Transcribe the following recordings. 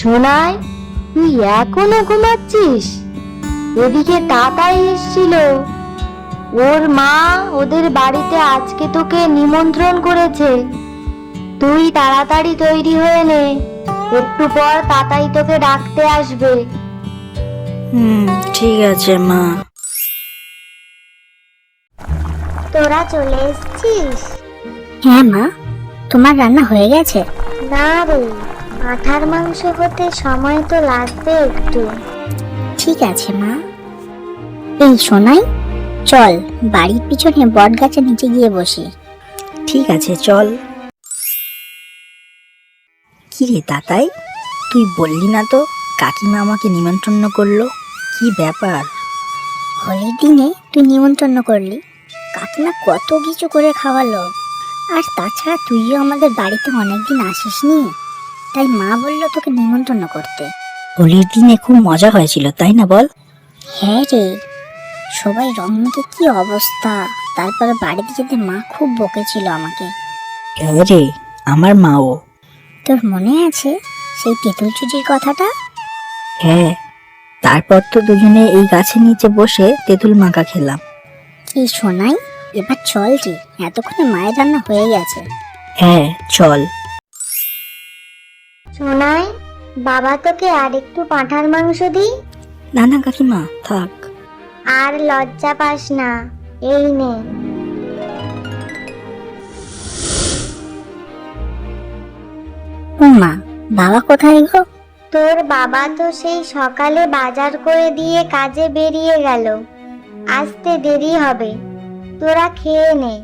সোনাই, তুই এখনো ঘুমাচ্ছিস? এদিকে তাতাই এসেছিল। ওর মা ওদের বাড়িতে আজকে তোকে নিমন্ত্রণ করেছে। তুই তাড়াতাড়ি তৈরি হয়ে নে, একটু পর তাতাই তোকে ডাকতে আসবে। ঠিক আছে মা। তোরা চলে এসেছিস? হ্যাঁ মা, তোমার রান্না হয়ে গেছে? না রে, পাঁঠার মাংস হতে সময় তো লাগবে একটু। ঠিক আছে মা। এই সোনাই, চল বাড়ির পিছনে বট গাছের নিচে গিয়ে বসি। ঠিক আছে চল। কি রে তাতাই, তুই বললি না তো কাকিমা আমাকে নিমন্ত্রণ করলো? কি ব্যাপার? হোলির দিনে তুই নিমন্ত্রণ করলি, কাকিমা কত কিছু করে খাওয়ালো। আর তাছাড়া তুইও আমাদের বাড়িতে অনেকদিন আসিসনি, তাই মা বললো তোকে নিমন্ত্রণ করতে। হোলির দিনে খুব মজা হয়েছিল, তাই না বল? হ্যাঁ রে, সবাই রং মেখে কি অবস্থা। তারপরে বাড়িতে যেতে মা খুব বকেছিল আমাকে। হ্যাঁ রে, আমার মাও। তোর মনে আছে সেই তেঁতুল চুরির কথাটা? হ্যাঁ, তারপর তো দুজনে এই গাছের নিচে বসে তেঁতুল মাখা খেলাম। কি শোনাই, এবার চল রে, এতক্ষণে মায়ের রান্না হয়ে গেছে। হ্যাঁ চল। সোনাই, বাবা তোকে আর একটু পাঁঠার মাংস দিই? না না কাকিমা, থাক। আর লজ্জা পাস না, এই নে। ও মা, বাবা কোথায় গো? তোর বাবা তো সেই সকালে বাজার করে দিয়ে কাজে বেরিয়ে গেল, আসতে দেরি হবে। তোরা খেয়ে নে।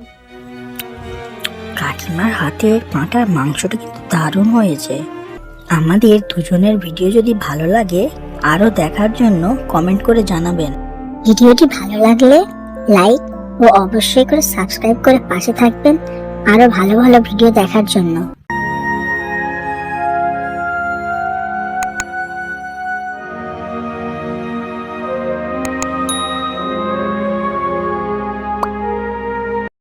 কাকিমার হাতে পাঁঠার মাংসটা কিন্তু দারুণ হয়েছে। আমাদের দুজনের ভিডিও যদি ভালো লাগে আরো দেখার জন্য কমেন্ট করে জানাবেন। ভিডিওটি ভালো লাগলে লাইক ও অবশ্যই করে সাবস্ক্রাইব করে পাশে থাকবেন আরো ভালো ভালো ভিডিও দেখার জন্য।